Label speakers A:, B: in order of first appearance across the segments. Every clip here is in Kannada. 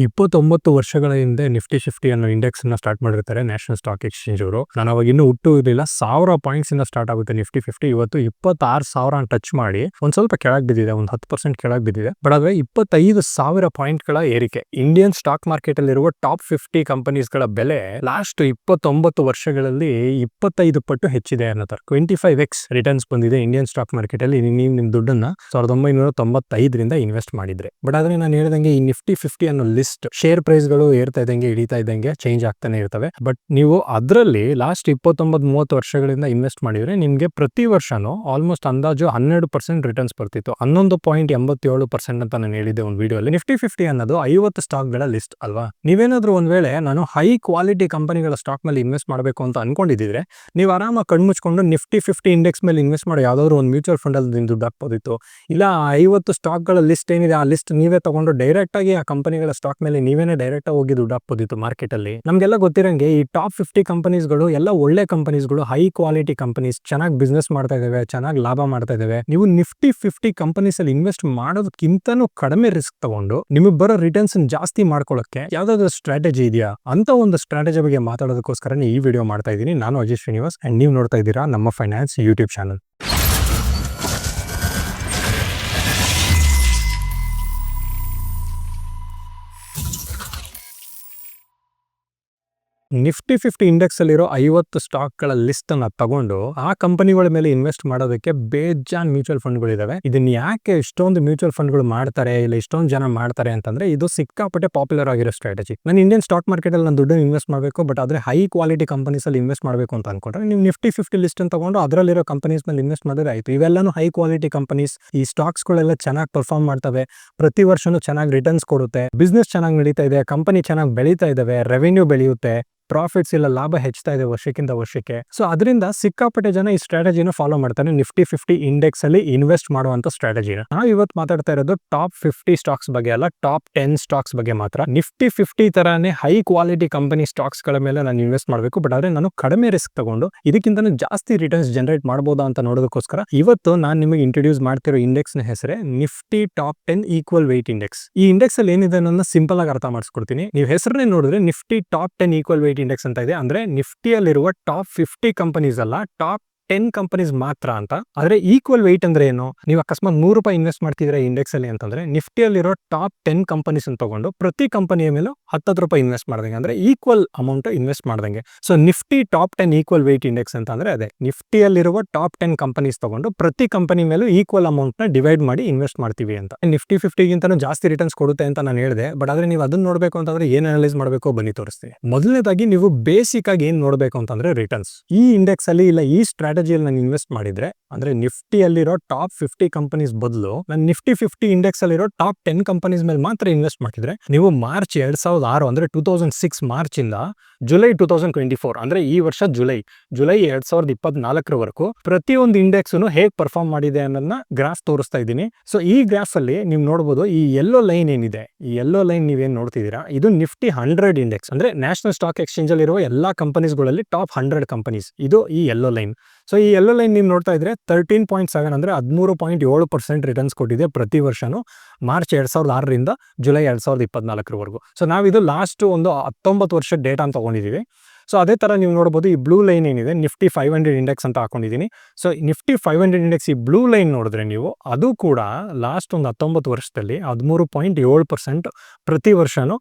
A: 29 ವರ್ಷಗಳ ಹಿಂದೆ ನಿಫ್ಟಿ 50 ಅನ್ನೋ ಇಂಡೆಕ್ಸ್ ಅನ್ನ ಸ್ಟಾರ್ಟ್ ಮಾಡಿರ್ತಾರೆ ನ್ಯಾಷನಲ್ ಸ್ಟಾಕ್ ಎಕ್ಸ್ಚೇಂಜ್ ಅವರು. ನಾನು ಅವಾಗ ಇನ್ನೂ ಹುಟ್ಟು ಇರಲಿಲ್ಲ. 1000 ಪಾಯಿಂಟ್ಸ್ ಇಂದ ಸ್ಟಾರ್ಟ್ ಆಗುತ್ತೆ ನಿಫ್ಟಿ 50. ಇವತ್ತು 26,000 ಟಚ್ ಮಾಡಿ ಒಂದ್ ಸ್ವಲ್ಪ ಕೆಳಗೆ ಬಿದ್ದಿದೆ, ಒಂದು 10% ಕೆಳಗೆ ಬಿದ್ದಿದೆ. ಬಟ್ ಆದ್ರೆ 25,000 ಪಾಯಿಂಟ್ಗಳ ಏರಿಕೆ. ಇಂಡಿಯನ್ ಸ್ಟಾಕ್ ಮಾರ್ಕೆಟ್ ಅಲ್ಲಿರುವ ಟಾಪ್ 50 ಕಂಪನೀಸ್ ಗಳ ಬೆಲೆ ಲಾಸ್ಟ್ 29 ವರ್ಷಗಳಲ್ಲಿ 25 ಪಟ್ಟು ಹೆಚ್ಚಿದೆ ಅನ್ನೋತಾರೆ. 25x ರಿಟರ್ನ್ಸ್ ಬಂದಿದೆ ಇಂಡಿಯನ್ ಸ್ಟಾಕ್ ಮಾರ್ಕೆಟ್ ಅಲ್ಲಿ. ನೀವು ನಿಮ್ ದುಡ್ಡನ್ನ 1995ರಿಂದ ಇನ್ವೆಸ್ಟ್ ಮಾಡಿದ್ರೆ. ಬಟ್ ಆದ್ರೆ ನಾನು ಹೇಳಿದಂಗೆ ಈ ನಿಫ್ಟಿ 50 ಅನ್ನೋ ಲಿಸ್ಟ್ ಶೇರ್ ಪ್ರೈಸ್ ಗಳು ಏರ್ತಾ ಇದ್ದಂಗೆ ಇಳಿತಾ ಇದ್ದಂಗೆ ಚೇಂಜ್ ಆಗ್ತಾನೆ ಇರ್ತವೆ. ಬಟ್ ನೀವು ಅದರಲ್ಲಿ ಲಾಸ್ಟ್ 29-30 ವರ್ಷಗಳಿಂದ ಇನ್ವೆಸ್ಟ್ ಮಾಡಿದ್ರೆ ನಿಮ್ಗೆ ಪ್ರತಿ ವರ್ಷನೂ ಆಲ್ಮೋಸ್ಟ್ ಅಂದಾಜು 12% ರಿಟರ್ನ್ಸ್ ಬರ್ತಿತ್ತು. 11.87% ಅಂತ ನಾನು ಹೇಳಿದ್ದೆ ಒಂದು ವಿಡಿಯೋ ಅಲ್ಲಿ. ನಿಫ್ಟಿ 50 ಅನ್ನೋದು 50 ಸ್ಟಾಕ್ ಗಳ ಲಿಸ್ಟ್ ಅಲ್ವಾ. ನೀವೇನಾದ್ರೂ ಒಂದ್ ವೇಳೆ ನಾನು ಹೈ ಕ್ವಾಲಿಟಿ ಕಂಪನಿಗಳ ಸ್ಟಾಕ್ ಮೇಲೆ ಇನ್ವೆಸ್ಟ್ ಮಾಡಬೇಕು ಅಂತ ಅನ್ಕೊಂಡಿದ್ರೆ ನೀವು ಆರಾಮಾಗಿ ಕಣ್ಮುಚ್ಕೊಂಡು ನಿಫ್ಟಿ 50 ಇಂಡೆಕ್ಸ್ ಮೇಲೆ ಇನ್ವೆಸ್ಟ್ ಮಾಡಿ ಯಾವ್ದಾದ್ರು ಒಂದು ಮ್ಯೂಚುವಲ್ ಫಂಡ್ ಅಲ್ಲಿ ದುಡ್ಡು ಹಾಕ್ಬೋದಿತ್ತು. ಇಲ್ಲ 50 ಸ್ಟಾಕ್ ಗಳ ಲಿಸ್ಟ್ ಏನಿದೆ ಆ ಲಿಸ್ಟ್ ನೀವೇ ತಗೊಂಡು ಡೈರೆಕ್ಟ್ ಆಗಿ ಆ ಕಂಪನಿಗಳ ಸ್ಟಾಕ್ ಮೇಲೆ ನೀವೇನೆ ಡೈರೆಕ್ಟ್ ಆಗಿ ಹೋಗಿ ದುಡ್ಡು ಹಾಕ್ಬೋದಿತ್ತು ಮಾರ್ಕೆಟ್ ಅಲ್ಲಿ. ನಮ್ಗೆಲ್ಲ ಗೊತ್ತಿರಂಗೆ ಈ ಟಾಪ್ 50 ಕಂಪನೀಸ್ಗಳು ಎಲ್ಲ ಒಳ್ಳೆ ಕಂಪನೀಸ್ಗಳು, ಹೈ ಕ್ವಾಲಿಟಿ ಕಂಪನೀಸ್, ಚೆನ್ನಾಗಿ ಬಿಸ್ನೆಸ್ ಮಾಡ್ತಾ ಇದಾವೆ, ಚೆನ್ನಾಗಿ ಲಾಭ ಮಾಡ್ತಾ ಇದಾವೆ. ನೀವು ನಿಫ್ಟಿ 50 ಕಂಪನೀಸ್ ಅಲ್ಲಿ ಇನ್ವೆಸ್ಟ್ ಮಾಡೋದಕ್ಕಿಂತನೂ ಕಡಿಮೆ ರಿಸ್ಕ್ ತಗೊಂಡು ನಿಮಗೆ ಬರೋ ರಿಟರ್ನ್ಸ್ ಜಾಸ್ತಿ ಮಾಡ್ಕೊಳ್ಳೋಕೆ ಯಾವ್ದಾದ್ರು ಸ್ಟ್ರಾಟಜಿ ಇದೆಯಾ ಅಂತ ಒಂದು ಸ್ಟ್ರಾಟಜಿ ಬಗ್ಗೆ ಮಾತಾಡೋದಕ್ಕೋಸ್ಕರ ಈ ವಿಡಿಯೋ ಮಾಡ್ತಾ ಇದ್ದೀನಿ. ನಾನು ಅಜಯ್ ಶ್ರೀನಿವಾಸ್ ಅಂಡ್ ನೀವು ನೋಡ್ತಾ ಇದ್ದೀರಾ ನಮ್ಮ finance YouTube channel. Nifty 50 index ಅಲ್ಲಿರೋ 50 ಸ್ಟಾಕ್ ಗಳ ಲಿಸ್ಟ್ ಅನ್ನ ತಗೊಂಡು ಆ ಕಂಪನಿಗಳ ಮೇಲೆ ಇನ್ವೆಸ್ಟ್ ಮಾಡೋದಕ್ಕೆ ಬೇಜಾನ್ ಮ್ಯೂಚುವಲ್ ಫಂಡ್ಗಳು ಇದಾವೆ. ಇದನ್ನ ಯಾಕೆ ಇಷ್ಟೊಂದು ಮ್ಯೂಚುವಲ್ ಫಂಡ್ಗಳು ಮಾಡ್ತಾರೆ, ಇಲ್ಲ ಇಷ್ಟೊಂದು ಜನ ಮಾಡ್ತಾರೆ ಅಂತಂದ್ರೆ ಇದು ಸಿಕ್ಕಾಪಟ್ಟೆ ಪಾಪ್ಯುಲರ್ ಆಗಿರೋ ಸ್ಟ್ರಾಟಜಿ. ನಾನು ಇಂಡಿಯನ್ ಸ್ಟಾಕ್ ಮಾರ್ಕೆಟ್ ಅಲ್ಲಿ ನಾನು ದುಡ್ಡು ಇನ್ವೆಸ್ಟ್ ಮಾಡಬೇಕು, ಬಟ್ ಆದ್ರೆ ಹೈ ಕ್ವಾಲಿಟಿ ಕಂಪನೀಸ್ ಅಲ್ಲಿ ಇನ್ವೆಸ್ಟ್ ಮಾಡಬೇಕು ಅಂತ ಅನ್ಕೊಂಡ್ರೆ ನೀವು ನಿಫ್ಟಿ 50 ಲಿಸ್ಟ್ ಅನ್ನು ತಗೊಂಡು ಅದರಲ್ಲಿರೋ ಕಂಪನೀಸ್ ಮೇಲೆ ಇನ್ವೆಸ್ಟ್ ಮಾಡಿದ್ರೆ ಆಯ್ತು. ಇವೆಲ್ಲಾನು ಹೈ ಕ್ವಾಲಿಟಿ ಕಂಪನೀಸ್. ಈ ಸ್ಟಾಕ್ಸ್ ಗಳೆಲ್ಲ ಚೆನ್ನಾಗಿ ಪರ್ಫಾರ್ಮ್ ಮಾಡ್ತವೆ, ಪ್ರತಿ ವರ್ಷನೂ ಚೆನ್ನಾಗಿ ರಿಟರ್ನ್ಸ್ ಕೊಡುತ್ತೆ, ಬಿಸ್ನೆಸ್ ಚೆನ್ನಾಗಿ ನಡೀತಾ ಇದೆ, ಕಂಪನಿ ಚೆನ್ನಾಗಿ ಬೆಳೀತಾ ಇದಾವೆ, ರೆವೆನ್ಯೂ ಬೆಳೆಯುತ್ತೆ, ಪ್ರಾಫಿಟ್ಸ್ ಇಲ್ಲ ಲಾಭ ಹೆಚ್ಚುತ್ತಾ ಇದೆ ವರ್ಷಕ್ಕಿಂತ ವರ್ಷಕ್ಕೆ. ಸೊ ಅದರಿಂದ ಸಿಕ್ಕಾಪಟ್ಟೆ ಜನ ಈ ಸ್ಟ್ರಾಟಜಿನ ಫಾಲೋ ಮಾಡ್ತಾರೆ, ನಿಫ್ಟಿ 50 ಇಂಡೆಕ್ಸ್ ಅಲ್ಲಿ ಇನ್ವೆಸ್ಟ್ ಮಾಡುವಂತ ಸ್ಟ್ರಾಟಜಿನ. ನಾವು ಇವತ್ತು ಮಾತಾಡ್ತಾ ಇರೋದು ಟಾಪ್ 50 ಸ್ಟಾಕ್ಸ್ ಬಗ್ಗೆ ಅಲ್ಲ, ಟಾಪ್ 10 ಸ್ಟಾಕ್ಸ್ ಬಗ್ಗೆ ಮಾತ್ರ. ನಿಫ್ಟಿ 50 ತರಾನೇ ಹೈ ಕ್ವಾಲಿಟಿ ಕಂಪನಿ ಸ್ಟಾಕ್ಸ್ ಗಳ ಮೇಲೆ ನಾನು ಇನ್ವೆಸ್ಟ್ ಮಾಡಬೇಕು, ಬಟ್ ಆದ್ರೆ ನಾನು ಕಡಿಮೆ ರಿಸ್ಕ್ ತಗೊಂಡು ಇದಕ್ಕಿಂತ ಜಾಸ್ತಿ ರಿಟರ್ನ್ಸ್ ಜನರೇಟ್ ಮಾಡಬಹುದಾ ಅಂತ ನೋಡೋದಕ್ಕೋಸ್ಕರ ಇವತ್ತು ನಾನು ನಿಮಗೆ ಇಂಟ್ರೊಡ್ಯೂಸ್ ಮಾಡ್ತಿರೋ ಇಂಡೆಕ್ಸ್ ನ ಹೆಸರೇ Nifty top 10 equal weight index. ಈ ಇಂಡೆಕ್ಸ್ ಅಲ್ಲಿ ಏನಿದೆ ಅನ್ನೋದನ್ನ ಸಿಂಪಲ್ ಆಗಿ ಅರ್ಥ ಮಾಡಿಸ್ಕೊಡ್ತೀನಿ. ನೀವು ಹೆಸರನ್ನೇ ನೋಡಿದ್ರೆ Nifty top 10 equal weight index ಅಂತ ಇದೆ. ಅಂದ್ರೆ ನಿಫ್ಟಿಯಲ್ಲಿರುವ ಟಾಪ್ 50 ಕಂಪನೀಸ್ ಅಲ್ಲ, ಟಾಪ್ 10 ಕಂಪನೀಸ್ ಮಾತ್ರ ಅಂತ. ಆದ್ರೆ ಈಕ್ವಲ್ ವೆಯ್ಟ್ ಅಂದ್ರೆ ಏನು? ನೀವು ಅಕಸ್ಮಾತ್ ₹100 ಇನ್ವೆಸ್ಟ್ ಮಾಡ್ತಿದ್ರೆ ಇಂಡೆಕ್ಸ್ ಅಲ್ಲಿ ಅಂತಂದ್ರೆ ನಿಫ್ಟಿಯಲ್ಲಿರೋ ಟಾಪ್ 10 ಕಂಪನೀಸ್ ತಗೊಂಡು ಪ್ರತಿ ಕಂಪನಿಯ ಮೇಲೂ ₹10 ಇನ್ವೆಸ್ಟ್ ಮಾಡ್ದಂಗೆ, ಅಂದ್ರೆ ಈಕ್ವಲ್ ಅಮೌಂಟ್ ಇನ್ವೆಸ್ಟ್ ಮಾಡ್ದಂಗೆ. So Nifty top 10 equal weight index ಅಂತ ಅಂದ್ರೆ ಅದೇ ನಿಫ್ಟಿಯಲ್ಲಿರುವ ಟಾಪ್ 10 ಕಂಪನೀಸ್ ತಗೊಂಡು ಪ್ರತಿ ಕಂಪನಿ ಮೇಲೂ ಈಕ್ವಲ್ ಅಮೌಂಟ್ ನ ಡಿವೈಡ್ ಮಾಡಿ ಇನ್ವೆಸ್ಟ್ ಮಾಡ್ತೀವಿ ಅಂತ. ನಿಫ್ಟಿ 50 ಗಿಂತನೂ ಜಾಸ್ತಿ ರಿಟರ್ನ್ಸ್ ಕೊಡುತ್ತೆ ಅಂತ ನಾನು ಹೇಳಿದೆ. ಬಟ್ ಆದ್ರೆ ನೀವು ಅದನ್ನ ನೋಡ್ಬೇಕು ಅಂತಂದ್ರೆ ಏನ್ ಅನಲೈಸ್ ಮಾಡಬೇಕು ಬನ್ನಿ ತೋರಿಸ್ತೀನಿ. ಮೊದಲನೇದಾಗಿ ನೀವು ಬೇಸಿಕ್ ಆಗಿ ಏನ್ ನೋಡ್ಬೇಕು ಅಂತಂದ್ರೆ ರಿಟರ್ನ್ಸ್. ಈ ಇಂಡೆಕ್ಸ್ ಅಲ್ಲಿ ಇಲ್ಲ ಈ ಸ್ಟ್ರಾಟಜಿಯಲ್ಲಿ ನಾನು ಇನ್ವೆಸ್ಟ್ ಮಾಡಿದ್ರೆ ಅಂದ್ರೆ ನಿಫ್ಟಿಯಲ್ಲಿರೋ ಟಾಪ್ 50 ಕಂಪನೀಸ್ ಬದಲು ನಾನು ನಿಫ್ಟಿ 50 ಇಂಡೆಕ್ಸ್ ಅಲ್ಲಿರೋ ಟಾಪ್ 10 ಕಂಪನೀಸ್ ಮೇಲೆ ಮಾತ್ರ ಇನ್ವೆಸ್ಟ್ ಮಾಡಿದ್ರೆ ನೀವು ಮಾರ್ಚ್ 2006 ಅಂದ್ರೆ 2006 ಮಾರ್ಚ್ ಇಂದ ಜುಲೈ 2024 ಅಂದ್ರೆ ಈ ವರ್ಷ ಜುಲೈ 2024 ಪ್ರತಿಯೊಂದು ಇಂಡೆಕ್ಸ್ ಹೇಗೆ ಪರ್ಫಾರ್ಮ್ ಮಾಡಿದೆ ಅನ್ನೋದನ್ನ ಗ್ರಾಫ್ ತೋರಿಸ್ತಾ ಇದ್ದೀನಿ. ಸೊ ಈ ಗ್ರಾಫ್ ಅಲ್ಲಿ ನೀವು ನೋಡಬಹುದು, ಈ ಯೆಲ್ಲೋ ಲೈನ್ ಏನಿದೆ, ಈ ಯೆಲ್ಲೋ ಲೈನ್ ನೀವೇನ್ ನೋಡ್ತಿದ್ದೀರಾ ಇದು ನಿಫ್ಟಿ 100 ಇಂಡೆಕ್ಸ್. ಅಂದ್ರೆ ನ್ಯಾಷನಲ್ ಸ್ಟಾಕ್ ಎಕ್ಸ್ಚೇಂಜ್ ಅಲ್ಲಿ ಇರುವ ಎಲ್ಲಾ ಕಂಪನೀಸ್ಗಳಲ್ಲಿ ಟಾಪ್ 100 ಕಂಪನೀಸ್. ಇದು ಈ ಯೆಲ್ಲೋ ಲೈನ್. ಸೊ ಈ ಯೆಲ್ಲೋ ಲೈನ್ ನೀವು ನೋಡ್ತಾ ಇದ್ರೆ 13.7 ಅಂದ್ರೆ 13.7% ರಿಟರ್ನ್ಸ್ ಕೊಟ್ಟಿದೆ ಪ್ರತಿ ವರ್ಷನೂ ಮಾರ್ಚ್ 2006ರಿಂದ ಜುಲೈ 2024. ಸೊ ನಾವಿದು ಲಾಸ್ಟ್ ಒಂದು 19 ವರ್ಷದ ಡೇಟಾ ಅಂತ ತಗೊಂಡಿದ್ದೀವಿ. ಸೊ ಅದೇ ತರ ನೀವು ನೋಡಬಹುದು, ಈ ಬ್ಲೂ ಲೈನ್ ಏನಿದೆ ನಿಫ್ಟಿ 500 ಇಂಡೆಕ್ಸ್ ಅಂತ ಹಾಕೊಂಡಿದ್ದೀನಿ. ಸೊ ನಿಫ್ಟಿ 500 ಇಂಡೆಕ್ಸ್ ಈ ಬ್ಲೂ ಲೈನ್ ನೋಡಿದ್ರೆ ನೀವು ಅದು ಕೂಡ ಲಾಸ್ಟ್ ಒಂದು 19 ವರ್ಷದಲ್ಲಿ 13.7% ಪ್ರತಿ ವರ್ಷನೂ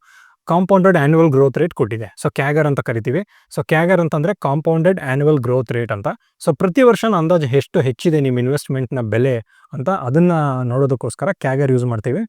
A: ಕಾಂಪೌಂಡೆಡ್ ಆನ್ಯುವಲ್ ಗ್ರೋತ್ ರೇಟ್ ಕೊಟ್ಟಿದೆ. ಸೊ ಕ್ಯಾಗರ್ ಅಂತ ಕರಿತೀವಿ. ಸೊ ಕ್ಯಾಗರ್ ಅಂತಂದ್ರೆ ಕಾಂಪೌಂಡೆಡ್ ಆನ್ಯುವಲ್ ಗ್ರೋತ್ ರೇಟ್ ಅಂತ. ಸೊ ಪ್ರತಿ ವರ್ಷ ಅಂದಾಜು ಎಷ್ಟು ಹೆಚ್ಚಿದೆ ನಿಮ್ಮ ಇನ್ವೆಸ್ಟ್ಮೆಂಟ್ ನ ಬೆಲೆ ಅಂತ ಅದನ್ನ ನೋಡೋದಕ್ಕೋಸ್ಕರ ಕ್ಯಾಗರ್ ಯೂಸ್ ಮಾಡ್ತೀವಿ.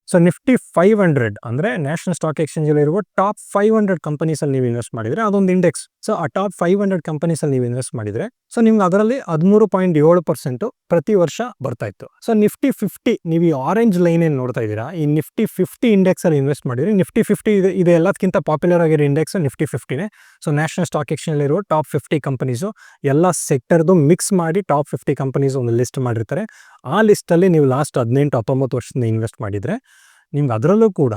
A: ಸೊ ನಿಫ್ಟಿ 500 ಅಂದ್ರೆ ನ್ಯಾಷನಲ್ ಸ್ಟಾಕ್ ಎಕ್ಸ್ಚೇಂಜ್ ಅಲ್ಲಿ ಇರುವ ಟಾಪ್ 500 ಕಂಪನೀಸ್ ಅಲ್ಲಿ ನೀವು ಇನ್ವೆಸ್ಟ್ ಮಾಡಿದ್ರೆ ಅದೊಂದು ಇಂಡೆಕ್ಸ್. ಸೊ ಆ ಟಾಪ್ 500 ಕಂಪನೀಸ್ ಅಲ್ಲಿ ನೀವು ಇನ್ವೆಸ್ಟ್ ಮಾಡಿದ್ರೆ ಸೊ ನಿಮ್ಗೆ ಅದರಲ್ಲಿ 13.7% ಪ್ರತಿ ವರ್ಷ ಬರ್ತಾ ಇತ್ತು. ಸೊ ನಿಫ್ಟಿ 50 ನೀವು ಈ ಆರೆಂಜ್ ಲೈನ್ ಏನ್ ನೋಡ್ತಾ ಇದ್ದೀರಾ, ಈ ನಿಫ್ಟಿ 50 ಇಂಡೆಕ್ಸ್ ಅಲ್ಲಿ ಇನ್ವೆಸ್ಟ್ ಮಾಡಿದ್ರೆ ನಿಫ್ಟಿ 50 ಇದೆ ಎಲ್ಲದಕ್ಕಿಂತ ಪಾಪ್ಯುಲರ್ ಆಗಿರೋ ಇಂಡೆಕ್ಸ್ ನಿಫ್ಟಿ 50ನೇ. ಸೊ ನ್ಯಾಷನಲ್ ಸ್ಟಾಕ್ ಎಕ್ಸ್ಚೇಂಜ್ ಅಲ್ಲಿ ಇರುವ ಟಾಪ್ 50 ಕಂಪನೀಸು ಎಲ್ಲ ಸೆಕ್ಟರ್ದು ಮಿಕ್ಸ್ ಮಾಡಿ ಟಾಪ್ 50 ಕಂಪನೀಸ್ ಒಂದು ಲಿಸ್ಟ್ ಮಾಡಿರ್ತಾರೆ. ಆ ಲಿಸ್ಟ್ ಅಲ್ಲಿ ನೀವು ಲಾಸ್ಟ್ 18-19 ವರ್ಷದಿಂದ ಇನ್ವೆಸ್ಟ್ ಮಾಡಿದ್ರೆ ನಿಮ್ಗೆ ಅದರಲ್ಲೂ ಕೂಡ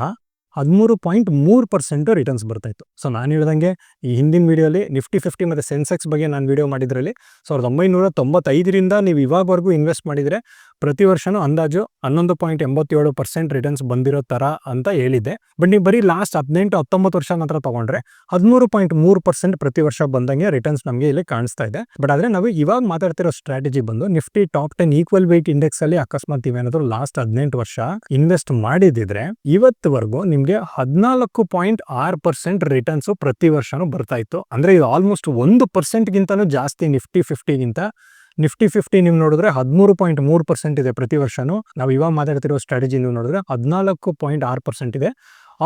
A: 13.3% ರಿಟರ್ನ್ಸ್ ಬರ್ತಾ ಇತ್ತು. ಸೊ ನಾನು ಹೇಳಿದಂಗೆ ಈ ಹಿಂದಿನ ವಿಡಿಯೋಲಿ ನಿಫ್ಟಿ 50 ಮತ್ತು ಸೆನ್ಸೆಕ್ಸ್ ಬಗ್ಗೆ ನಾನು ವಿಡಿಯೋ ಮಾಡಿದ್ರಲ್ಲಿ 1995ರಿಂದ ನೀವು ಇವಾಗವರೆಗೂ ಇನ್ವೆಸ್ಟ್ ಮಾಡಿದರೆ ಪ್ರತಿ ವರ್ಷನೂ ಅಂದಾಜು 11.87% ರಿಟರ್ನ್ಸ್ ಬಂದಿರೋ ತರ ಅಂತ ಹೇಳಿದೆ. ಬಟ್ ನೀವು ಬರೀ ಲಾಸ್ಟ್ 18-19 ವರ್ಷ ಮಾತ್ರ ತಗೊಂಡ್ರೆ 13.3% ಪ್ರತಿ ವರ್ಷ ಬಂದಂಗೆ ರಿಟರ್ನ್ಸ್ ನಮಗೆ ಇಲ್ಲಿ ಕಾಣಿಸ್ತಾ ಇದೆ. ಬಟ್ ಆದ್ರೆ ನಾವು ಇವಾಗ ಮಾತಾಡ್ತಿರೋ ಸ್ಟ್ರಾಟಜಿ ಬಂದು Nifty top 10 equal weight index ಅಲ್ಲಿ ಅಕಸ್ಮಾತ್ ಇವೇನಾದ್ರು ಲಾಸ್ಟ್ 18 ವರ್ಷ ಇನ್ವೆಸ್ಟ್ ಮಾಡಿದಿದ್ರೆ ಇವತ್ತುವರೆಗೂ ನಿಮ್ಗೆ 14.6% ರಿಟರ್ನ್ಸ್ ಪ್ರತಿ ವರ್ಷನೂ ಬರ್ತಾ ಇತ್ತು. ಅಂದ್ರೆ ಇದು ಆಲ್ಮೋಸ್ಟ್ 1% ಗಿಂತನೂ ಜಾಸ್ತಿ ನಿಫ್ಟಿ 50 ಗಿಂತ. ನಿಫ್ಟಿ 50 ನೀವು ನೋಡಿದ್ರೆ 13.3% ಇದೆ ಪ್ರತಿ ವರ್ಷನೂ. ನಾವು ಇವಾಗ ಮಾತಾಡ್ತಿರೋ ಸ್ಟ್ರಾಟಜಿ ನೀವು ನೋಡಿದ್ರೆ 14.6% ಇದೆ.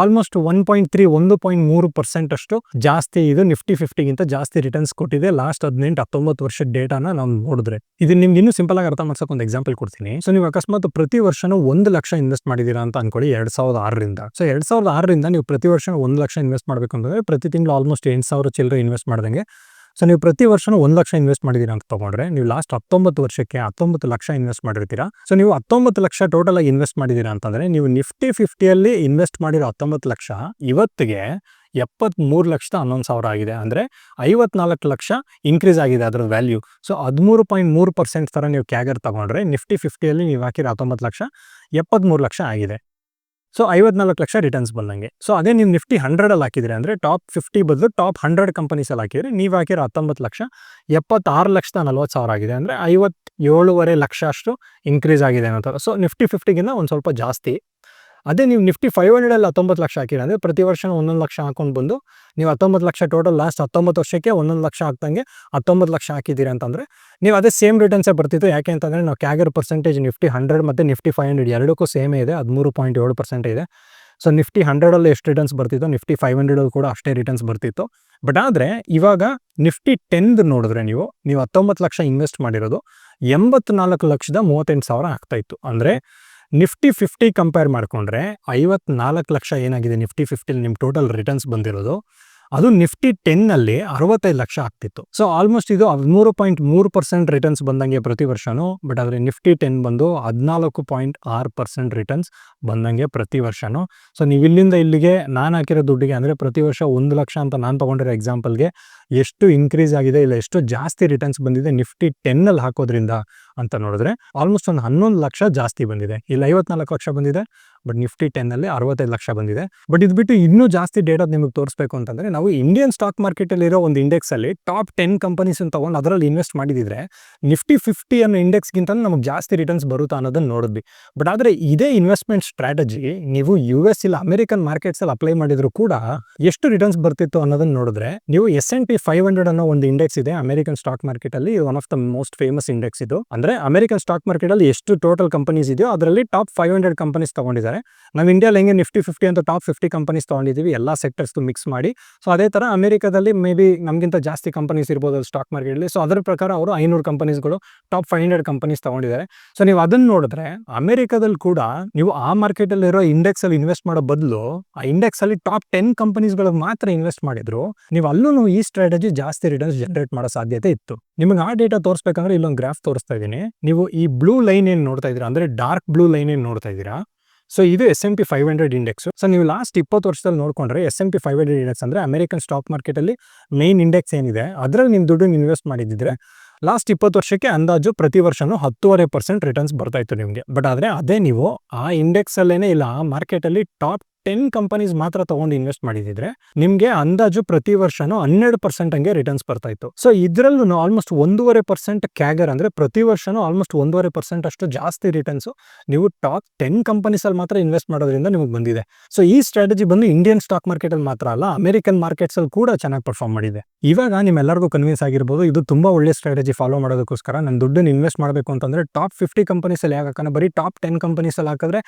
A: ಆಲ್ಮೋಸ್ಟ್ 1.3% ಅಷ್ಟು ಜಾಸ್ತಿ ಇದು ನಿಫ್ಟಿ 50 ಗಿಂತ ಜಾಸ್ತಿ ರಿಟರ್ನ್ಸ್ ಕೊಟ್ಟಿದೆ ಲಾಸ್ಟ್ 18-19 ವರ್ಷದ ಡೇಟಾನ ನಾವು ನೋಡಿದ್ರೆ. ಇದು ನಿಮ್ಗೆ ಇನ್ನೂ ಸಿಂಪಲ್ ಆಗಿ ಅರ್ಥ ಮಾಡ್ಸಕ್ಕೆ ಒಂದು ಎಕ್ಸಾಂಪಲ್ ಕೊಡ್ತೀನಿ. ಸೊ ನೀವು ಅಕಸ್ಮಾತ್ ಪ್ರತಿ ವರ್ಷನೂ 1 ಲಕ್ಷ ಇನ್ವೆಸ್ಟ್ ಮಾಡಿದೀರಾ ಅಂತ ಅನ್ಕೊಳ್ಳಿ 2006ರಿಂದ. ಸೊ 2006ರಿಂದ ನೀವು ಪ್ರತಿ ವರ್ಷ 1 ಲಕ್ಷ ಇನ್ವೆಸ್ಟ್ ಮಾಡಬೇಕು ಅಂತಂದ್ರೆ ಪ್ರತಿ ತಿಂಗಳು ಆಲ್ಮೋಸ್ಟ್ 8,000 ಚಿಲ್ಲರೆ ಇನ್ವೆಸ್ಟ್ ಮಾಡ್ದಂಗೆ. ಸೊ ನೀವು ಪ್ರತಿ ವರ್ಷನೂ 1 ಲಕ್ಷ ಇನ್ವೆಸ್ಟ್ ಮಾಡಿದೀರಾ ಅಂತ ತಗೊಂಡ್ರೆ ನೀವು ಲಾಸ್ಟ್ 19 ವರ್ಷಕ್ಕೆ 19 ಲಕ್ಷ ಇನ್ವೆಸ್ಟ್ ಮಾಡಿರ್ತೀರಾ. ಸೊ ನೀವು 19 ಲಕ್ಷ ಟೋಟಲ್ ಆಗಿ ಇನ್ವೆಸ್ಟ್ ಮಾಡಿದೀರಾ ಅಂತಂದ್ರೆ ನೀವು ನಿಫ್ಟಿ 50ಯಲ್ಲಿ ಇನ್ವೆಸ್ಟ್ ಮಾಡಿರೋ 19 ಲಕ್ಷ ಇವತ್ತಿಗೆ 73,11,000 ಆಗಿದೆ. ಅಂದ್ರೆ 54 ಲಕ್ಷ ಇನ್ಕ್ರೀಸ್ ಆಗಿದೆ ಅದರ ವ್ಯಾಲ್ಯೂ. ಸೊ 13.3% ತರ ನೀವು ಕ್ಯಾಗರ್ ತಗೊಂಡ್ರೆ ನಿಫ್ಟಿ 50ಯಲ್ಲಿ ನೀವು ಹಾಕಿರೋ 19 ಲಕ್ಷ 73 ಲಕ್ಷ ಆಗಿದೆ. ಸೊ 54 ಲಕ್ಷ ರಿಟರ್ನ್ಸ್ ಬಂದಂಗೆ. ಸೊ ಅದೇ ನೀವು ನಿಫ್ಟಿ 100 ಹಾಕಿದ್ರೆ ಅಂದ್ರೆ ಟಾಪ್ 50 ಬದಲು ಟಾಪ್ 100 ಕಂಪನೀಸ್ ಅಲ್ಲಿ ಹಾಕಿದ್ರೆ ನೀವು ಹಾಕಿರೋ 19 ಲಕ್ಷ 76,40,000 ಆಗಿದೆ. ಅಂದ್ರೆ 57.5 ಲಕ್ಷ ಅಷ್ಟು ಇನ್ಕ್ರೀಸ್ ಆಗಿದೆ ಅನ್ನೋ. ಸೊ ನಿಫ್ಟಿ 50ಗಿಂತ ಒಂದು ಸ್ವಲ್ಪ ಜಾಸ್ತಿ. ಅದೇ ನೀವು ನಿಫ್ಟಿ 500 19 ಲಕ್ಷ ಹಾಕಿದ್ರೆ ಅಂದ್ರೆ ಪ್ರತಿ ವರ್ಷ 1 ಲಕ್ಷ ಹಾಕೊಂಡು ಬಂದು ನೀವು 19 ಲಕ್ಷ ಟೋಟಲ್ ಲಾಸ್ಟ್ 19 ವರ್ಷಕ್ಕೆ 1 ಲಕ್ಷ ಹಾಕ್ದಂಗೆ 19 ಲಕ್ಷ ಹಾಕಿದ್ದೀರಿ ಅಂತಂದ್ರೆ ನೀವು ಅದೇ ಸೇಮ್ ರಿಟರ್ನ್ಸೇ ಬರ್ತಿತ್ತು. ಯಾಕೆ ಅಂತಂದ್ರೆ ನಾವು ಕ್ಯಾಗರ್ ಪರ್ಸೆಂಟೇಜ್ ನಿಫ್ಟಿ 100 ಮತ್ತು ನಿಫ್ಟಿ 500 ಎರಡಕ್ಕೂ ಸೇಮೇ ಇದೆ, 13.7% ಇದೆ. ಸೊ ನಿಫ್ಟಿ 100 ಎಷ್ಟು ರಿಟರ್ನ್ಸ್ ಬರ್ತಿತ್ತು ನಿಫ್ಟಿ 500 ಕೂಡ ಅಷ್ಟೇ ರಿಟರ್ನ್ಸ್ ಬರ್ತಿತ್ತು. ಬಟ್ ಆದರೆ ಇವಾಗ ನಿಫ್ಟಿ 10 ನೋಡಿದ್ರೆ ನೀವು 19 ಲಕ್ಷ ಇನ್ವೆಸ್ಟ್ ಮಾಡಿರೋದು 84,38,000 ಆಗ್ತಾ ಇತ್ತು. ಅಂದರೆ ನಿಫ್ಟಿ 50 ಕಂಪೇರ್ ಮಾಡಿಕೊಂಡ್ರೆ 54 ಲಕ್ಷ ಏನಾಗಿದೆ ನಿಫ್ಟಿ 50 ನಿಮ್ಮ ಟೋಟಲ್ ರಿಟರ್ನ್ಸ್ ಬಂದಿರೋದು, ಅದು ನಿಫ್ಟಿ 10ನಲ್ಲಿ 65 ಲಕ್ಷ ಆಗ್ತಿತ್ತು. ಸೊ ಆಲ್ಮೋಸ್ಟ್ ಇದು 13.3% ರಿಟರ್ನ್ಸ್ ಬಂದಂಗೆ ಪ್ರತಿ ವರ್ಷನೂ. ಬಟ್ ಆದರೆ ನಿಫ್ಟಿ 10 ಬಂದು 14.6% ರಿಟರ್ನ್ಸ್ ಬಂದಂಗೆ ಪ್ರತಿ ವರ್ಷನೂ. ಸೊ ನೀವು ಇಲ್ಲಿಂದ ಇಲ್ಲಿಗೆ ನಾನು ಹಾಕಿರೋ ದುಡ್ಡಿಗೆ ಅಂದರೆ ಪ್ರತಿ ವರ್ಷ 1 ಲಕ್ಷ ಅಂತ ನಾನು ತೊಗೊಂಡಿರೋ ಎಕ್ಸಾಂಪಲ್ಗೆ ಎಷ್ಟು ಇನ್ಕ್ರೀಸ್ ಆಗಿದೆ ಇಲ್ಲ ಎಷ್ಟು ಜಾಸ್ತಿ ರಿಟರ್ನ್ಸ್ ಬಂದಿದೆ ನಿಫ್ಟಿ 10ನಲ್ಲಿ ಹಾಕೋದ್ರಿಂದ ಅಂತ ನೋಡಿದ್ರೆ ಆಲ್ಮೋಸ್ಟ್ ಒಂದು 11 ಲಕ್ಷ ಜಾಸ್ತಿ ಬಂದಿದೆ. ಇಲ್ಲಿ 54 ಲಕ್ಷ ಬಂದಿದೆ, ಬಟ್ ನಿಫ್ಟಿ 10ನಲ್ಲಿ 65 ಲಕ್ಷ ಬಂದಿದೆ. ಬಟ್ ಇದು ಬಿಟ್ಟು ಇನ್ನೂ ಜಾಸ್ತಿ ಡೇಟಾ ನಿಮಗೆ ತೋರಿಸ್ಬೇಕು ಅಂತಂದರೆ ನಾವು ಇಂಡಿಯನ್ ಸ್ಟಾಕ್ ಮಾರ್ಕೆಟಲ್ಲಿರೋ ಒಂದು ಇಂಡೆಕ್ಸಲ್ಲಿ ಟಾಪ್ 10 ಕಂಪನೀಸನ್ನು ತೊಗೊಂಡು ಅದರಲ್ಲಿ ಇನ್ವೆಸ್ಟ್ ಮಾಡಿದಿದ್ರೆ ನಿಫ್ಟಿ 50 ಅನ್ನೋ ಇಂಡೆಕ್ಸ್ಗಿಂತ ನಮಗೆ ಜಾಸ್ತಿ ರಿಟರ್ನ್ಸ್ ಬರುತ್ತಾ ಅನ್ನೋದನ್ನು ನೋಡಿದ್ವಿ. ಬಟ್ ಆದರೆ ಇದೇ ಇನ್ವೆಸ್ಟ್ಮೆಂಟ್ ಸ್ಟ್ರಾಟಜಿ ನೀವು US ಇಲ್ಲ ಅಮೆರಿಕನ್ ಮಾರ್ಕೆಟ್ಸಲ್ಲಿ ಅಪ್ಲೈ ಮಾಡಿದ್ರು ಕೂಡ ಎಷ್ಟು ರಿಟರ್ನ್ಸ್ ಬರ್ತಿತ್ತು ಅನ್ನೋದನ್ನು ನೋಡಿದ್ರೆ ನೀವು S&P 500 ಅನ್ನೋ ಒಂದು ಇಂಡೆಕ್ಸ್ ಇದೆ ಅಮೆರಿಕನ್ ಸ್ಟಾಕ್ ಮಾರ್ಕೆಟಲ್ಲಿ. One of the most famous index ಇದು. ಅಂದರೆ ಅಮೆರಿಕನ್ ಸ್ಟಾಕ್ ಮಾರ್ಕೆಟಲ್ಲಿ ಎಷ್ಟು ಟೋಟಲ್ ಕಂಪನೀಸ್ ಇದೆಯೋ ಅದರಲ್ಲಿ ಟಾಪ್ 500 ಕಂಪನೀಸ್ ತೊಗೊಂಡಿದ್ದಾರೆ. ನಾವು ಇಂಡಿಯಾದಲ್ಲಿ ಹೆಂಗೆ ನಿಫ್ಟಿ 50 ಅಂತ ಟಾಪ್ 50 ಕಂಪನೀಸ್ ತೊಗೊಂಡಿದ್ದೀವಿ ಎಲ್ಲ ಸೆಕ್ಟರ್ಸ್ದು ಮಿಕ್ಸ್ ಮಾಡಿ. ಸೊ ಅದೇ ಥರ ಅಮೆರಿಕದಲ್ಲಿ ಮೇ ಬಿ ನಮಗಿಂತ ಜಾಸ್ತಿ ಕಂಪನೀಸ್ ಇರ್ಬೋದು ಅದು ಸ್ಟಾಕ್ ಮಾರ್ಕೆಟಲ್ಲಿ. ಸೊ ಅದರ ಪ್ರಕಾರ ಅವರು 500 ಕಂಪನೀಸ್ಗಳು ಟಾಪ್ 500 ಕಂಪನೀಸ್ ತೊಗೊಂಡಿದ್ದಾರೆ. ಸೊ ನೀವು ಅದನ್ನು ನೋಡಿದ್ರೆ ಅಮೆರಿಕದಲ್ಲಿ ಕೂಡ ನೀವು ಆ ಮಾರ್ಕೆಟಲ್ಲಿರೋ ಇಂಡೆಕ್ಸಲ್ಲಿ ಇನ್ವೆಸ್ಟ್ ಮಾಡೋ ಬದಲು ಆ ಇಂಡೆಕ್ಸಲ್ಲಿ ಟಾಪ್ 10 ಕಂಪನೀಸ್ಗಳಿಗೆ ಮಾತ್ರ ಇನ್ವೆಸ್ಟ್ ಮಾಡಿದ್ರು ನೀವು ಅಲ್ಲೂ ಈ ಸ್ಟ್ರಾಟಜಿ ಜಾಸ್ತಿ ರಿಟರ್ನ್ಸ್ ಜನರೇಟ್ ಮಾಡೋ ಸಾಧ್ಯತೆ ಇತ್ತು. ನಿಮಗೆ ಆ ಡೇಟಾ ತೋರಿಸ್ಬೇಕಂದ್ರೆ ಇಲ್ಲೊಂದು ಗ್ರಾಫ್ ತೋರಿಸ್ತಾ ಇದ್ದೀನಿ. ನೀವು ಈ ಬ್ಲೂ ಲೈನ್ ಏನು ನೋಡ್ತಾ ಇದ್ದೀರಾ ಅಂದರೆ ಡಾರ್ಕ್ ಬ್ಲೂ ಲೈನ್ ಏನು ನೋಡ್ತಾ ಇದ್ದೀರಾ, ಸೊ ಇದು S&P 500 ಇಂಡೆಕ್ಸ್. ಸೊ ನೀವು ಲಾಸ್ಟ್ 20 ವರ್ಷದಲ್ಲಿ ನೋಡ್ಕೊಂಡ್ರೆ S&P 500 ಇಂಡೆಕ್ಸ್ ಅಂದರೆ ಅಮೆರಿಕನ್ ಸ್ಟಾಕ್ ಮಾರ್ಕೆಟಲ್ಲಿ ಮೇನ್ ಇಂಡೆಕ್ಸ್ ಏನಿದೆ ಅದರಲ್ಲಿ ನೀವು ದುಡ್ಡು ಇನ್ವೆಸ್ಟ್ ಮಾಡಿದ್ದಿದ್ರೆ ಲಾಸ್ಟ್ 20 ವರ್ಷಕ್ಕೆ ಅಂದಾಜು ಪ್ರತಿ ವರ್ಷನೂ 10.5% ರಿಟರ್ನ್ಸ್ ಬರ್ತಾ ಇತ್ತು ನಿಮಗೆ. ಬಟ್ ಆದರೆ ಅದೇ ನೀವು ಆ ಇಂಡೆಕ್ಸಲ್ಲೇನೆ ಇಲ್ಲ ಆ ಮಾರ್ಕೆಟಲ್ಲಿ ಟಾಪ್ 10 ಕಂಪನೀಸ್ ಮಾತ್ರ ತೊಗೊಂಡು ಇನ್ವೆಸ್ಟ್ ಮಾಡಿದಿದ್ರೆ ನಿಮಗೆ ಅಂದಾಜು ಪ್ರತಿ ವರ್ಷನೂ 12% ಹಂಗೆ ರಿಟರ್ನ್ಸ್ ಬರ್ತಾ ಇತ್ತು. ಸೊ ಇದರಲ್ಲೂ ಆಲ್ಮೋಸ್ಟ್ 1.5% ಕ್ಯಾಗರ್ ಅಂದರೆ ಪ್ರತಿ ವರ್ಷನೂ ಆಲ್ಮೋಸ್ಟ್ 1.5% ಅಷ್ಟು ಜಾಸ್ತಿ ರಿಟರ್ನ್ಸು ನೀವು ಟಾಪ್ 10 ಕಂಪನೀಸಲ್ಲಿ ಮಾತ್ರ ಇನ್ವೆಸ್ಟ್ ಮಾಡೋದ್ರಿಂದ ನಿಮಗೆ ಬಂದಿದೆ. ಸೊ ಈ ಸ್ಟ್ರಾಟಜಿ ಬಂದು ಇಂಡಿಯನ್ ಸ್ಟಾಕ್ ಮಾರ್ಕೆಟಲ್ಲಿ ಮಾತ್ರ ಅಲ್ಲ ಅಮೆರಿಕನ್ ಮಾರ್ಕೆಟ್ಸಲ್ಲಿ ಕೂಡ ಚೆನ್ನಾಗಿ ಪರ್ಫಾರ್ಮ್ ಮಾಡಿದೆ. ಇವಾಗ ನಿಮ್ಮೆಲ್ಲರಿಗೂ ಕನ್ವಿನ್ಸ್ ಆಗಿರ್ಬೋದು ಇದು ತುಂಬ ಒಳ್ಳೆ ಸ್ಟ್ರಾಟಜಿ ಫಾಲೋ ಮಾಡೋದಕ್ಕೋಸ್ಕರ ನನ್ನ ದುಡ್ಡನ್ನು ಇನ್ವೆಸ್ಟ್ ಮಾಡಬೇಕು ಅಂತಂದರೆ ಟಾಪ್ 50 ಕಂಪನೀಸಲ್ಲಿ ಯಾಕೆ ಹಾಕೋಣ, ಬರೀ ಟಾಪ್ 10 ಕಂಪನೀಸಲ್ಲಿ ಹಾಕಿದ್ರೆ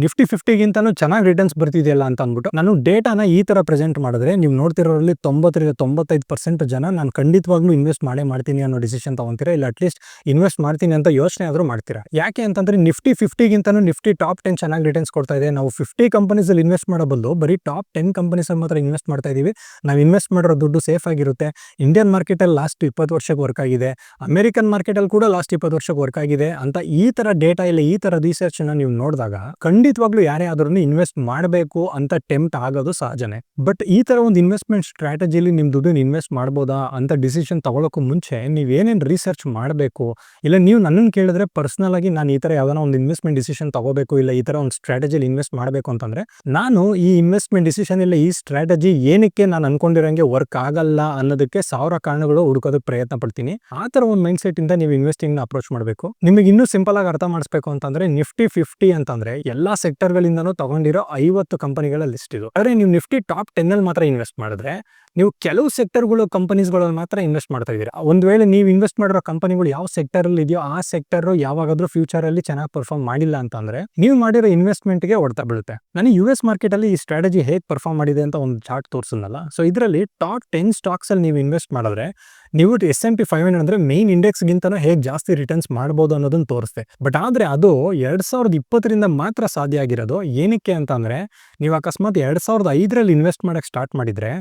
A: ನಿಫ್ಟಿ 50ಗಿಂತನೂ ಚೆನ್ನಾಗಿ ರಿಟರ್ನ್ಸ್ ಬರ್ತಿದೆಯಲ್ಲ ಅಂತ ಅಂದ್ಬಿಟ್ಟು ನಾನು ಡೇಟಾನ ಈ ಥರ ಪ್ರೆಸೆಂಟ್ ಮಾಡಿದ್ರೆ ನೀವು ನೋಡ್ತಿರೋರಲ್ಲಿ 90-95% ಜನ ನಾನು ಖಂಡಿತವಾಗ್ಲೂ ಇನ್ವೆಸ್ಟ್ ಮಾಡ್ತೀನಿ ಅನ್ನೋ ಡಿಸಿಷನ್ ತೊಗೊತೀರಾ, ಇಲ್ಲ ಅಟ್ಲೀಸ್ಟ್ ಇನ್ವೆಸ್ಟ್ ಮಾಡ್ತೀನಿ ಅಂತ ಯೋಚನೆ ಆದರೂ ಮಾಡ್ತೀರಾ. ಯಾಕೆ ಅಂತಂದರೆ ನಿಫ್ಟಿ 50ಗಿಂತನೂ ನಿಫ್ಟಿ ಟಾಪ್ 10 ಚೆನ್ನಾಗಿ ರಿಟರ್ನ್ಸ್ ಕೊಡ್ತಾ ಇದೆ. ನಾವು 50 ಕಂಪನೀಸಲ್ಲಿ ಇನ್ವೆಸ್ಟ್ ಮಾಡೋ ಬದಲು ಬರೀ ಟಾಪ್ 10 ಕಂಪನೀಸಲ್ಲಿ ಮಾತ್ರ ಇನ್ವೆಸ್ಟ್ ಮಾಡ್ತಾ ಇದ್ದೀವಿ. ನಾವು ಇನ್ವೆಸ್ಟ್ ಮಾಡಿರೋ ದುಡ್ಡು ಸೇಫ್ ಆಗಿರುತ್ತೆ. ಇಂಡಿಯನ್ ಮಾರ್ಕೆಟಲ್ಲಿ ಲಾಸ್ಟ್ 20 ವರ್ಷಕ್ಕೆ ವರ್ಕ್ ಆಗಿದೆ, ಅಮೆರಿಕನ್ ಮಾರ್ಕೆಟಲ್ಲಿ ಕೂಡ ಲಾಸ್ಟ್ 20 ವರ್ಷಕ್ಕೆ ವರ್ಕ್ ಆಗಿದೆ ಅಂತ ಈ ಥರ ಡೇಟಾ ಇಲ್ಲ ಈ ಥರ ರಿಸರ್ಚನ್ನು ನೀವು ನೋಡಿದಾಗ ಖಂಡಿತವಾಗ್ಲೂ ಯಾರೇ ಆದ್ರೂ ಇನ್ವೆಸ್ಟ್ ಮಾಡಬೇಕು ಮಾಡಬೇಕು ಅಂತ ಟೆಂಪ್ಟ್ ಆಗೋದು ಸಹಜನೇ. ಬಟ್ ಈ ತರ ಒಂದು ಇನ್ವೆಸ್ಟ್ಮೆಂಟ್ ಸ್ಟ್ರಾಟಜಿಲಿ ನಿಮ್ ದುಡ್ಡನ್ನ ಇನ್ವೆಸ್ಟ್ ಮಾಡ್ಬೋದಾ ಅಂತ ಡಿಸಿಷನ್ ತಗೊಳ್ಳೋಕ್ಕೂ ಮುಂಚೆ ನೀವ್ ಏನೇನ್ ರಿಸರ್ಚ್ ಮಾಡಬೇಕು, ಇಲ್ಲ ನೀವು ನನ್ನನ್ನು ಕೇಳಿದ್ರೆ ಪರ್ಸನಲ್ ಆಗಿ ನಾನು ಈ ತರ ಯಾವ್ದಾನ ಒಂದು ಇನ್ವೆಸ್ಟ್ಮೆಂಟ್ ಡಿಸಿಷನ್ ತಗೋಬೇಕು, ಇಲ್ಲ ಈ ತರ ಒಂದು ಸ್ಟ್ರಾಟಜಿಲಿ ಇನ್ವೆಸ್ಟ್ ಮಾಡಬೇಕು ಅಂತಂದ್ರೆ ನಾನು ಈ ಇನ್ವೆಸ್ಟ್ಮೆಂಟ್ ಡಿಸಿಷನ್ ಇಲ್ಲ ಈ ಸ್ಟ್ರಾಟಜಿ ಏನಕ್ಕೆ ನಾನು ಅನ್ಕೊಂಡಿರಂಗೆ ವರ್ಕ್ ಆಗಲ್ಲ ಅನ್ನೋದಕ್ಕೆ 1000 ಕಾರಣಗಳು ಹುಡುಕೋದಕ್ಕೆ ಪ್ರಯತ್ನ ಪಡ್ತೀನಿ. ಆ ತರ ಒಂದು ಮೈಂಡ್ ಸೆಟ್ ಇಂದ ನೀವು ಇನ್ವೆಸ್ಟಿಂಗ್ ನ ಅಪ್ರೋಚ್ ಮಾಡಬೇಕು. ನಿಮಗೆ ಇನ್ನೂ ಸಿಂಪಲ್ ಆಗಿ ಅರ್ಥ ಮಾಡಿಸ್ಬೇಕು ಅಂತಂದ್ರೆ ನಿಫ್ಟಿ 50 ಅಂತಂದ್ರೆ ಎಲ್ಲಾ ಸೆಕ್ಟರ್ ಗಳಿಂದನೂ ತಗೊಂಡಿರೋ 50 ಕಂಪನಿಗಳ ಲಿಸ್ಟ್ ಇದು. ಆದ್ರೆ ನೀವು ನಿಫ್ಟಿ ಟಾಪ್ 10 ಅಲ್ಲಿ ಮಾತ್ರ ಇನ್ವೆಸ್ಟ್ ಮಾಡಿದ್ರೆ ನೀವು ಕೆಲವು ಸೆಕ್ಟರ್ಗಳು ಕಂಪನೀಸ್ಗಳಲ್ಲಿ ಮಾತ್ರ ಇನ್ವೆಸ್ಟ್ ಮಾಡ್ತಾ ಇದ್ದೀರಾ. ಒಂದ್ ವೇಳೆ ನೀವು ಇನ್ವೆಸ್ಟ್ ಮಾಡಿರೋ ಕಂಪನಿಗಳು ಯಾವ ಸೆಕ್ಟರ್ ಅಲ್ಲಿ ಇದೆಯೋ ಆ ಸೆಕ್ಟರ್ ಯಾವಾಗಾದ್ರೂ ಫ್ಯೂಚರ್ ಅಲ್ಲಿ ಚೆನ್ನಾಗಿ ಪರ್ಫಾರ್ಮ್ ಮಾಡಿಲ್ಲ ಅಂತಂದ್ರೆ ನೀವು ಮಾಡಿರೋ ಇನ್ವೆಸ್ಟ್ಮೆಂಟ್ ಗೆ ಹೊಡೆತ ಬೀಳುತ್ತೆ. ನಾನು US ಮಾರ್ಕೆಟ್ ಅಲ್ಲಿ ಈ ಸ್ಟ್ರಾಟಜಿ ಹೇಗೆ ಪರ್ಫಾರ್ಮ್ ಮಾಡಿದೆ ಅಂತ ಒಂದು ಚಾರ್ಟ್ ತೋರಿಸಿದ್ನಲ್ಲ, ಸೊ ಇದರಲ್ಲಿ ಟಾಪ್ 10 ಸ್ಟಾಕ್ಸ್ ಅಲ್ಲಿ ನೀವು ಇನ್ವೆಸ್ಟ್ ಮಾಡಿದ್ರೆ ನೀವು S&P 500 ಅಂದ್ರೆ ಮೈನ್ ಇಂಡೆಕ್ಸ್ ಗಿಂತನೂ ಹೇಗೆ ಜಾಸ್ತಿ ರಿಟರ್ನ್ಸ್ ಮಾಡಬಹುದು ಅನ್ನೋದನ್ನ ತೋರಿಸ್ತೆ. ಬಟ್ ಆದ್ರೆ ಅದು 2020 ಮಾತ್ರ ಸಾಧ್ಯ ಆಗಿರೋದು. ಏನಕ್ಕೆ ಅಂತ ಅಂದ್ರೆ ನೀವು ಅಕಸ್ಮಾತ್ 2005 ಇನ್ವೆಸ್ಟ್ ಮಾಡಕ್ ಸ್ಟಾರ್ಟ್ ಮಾಡಿದ್ರೆ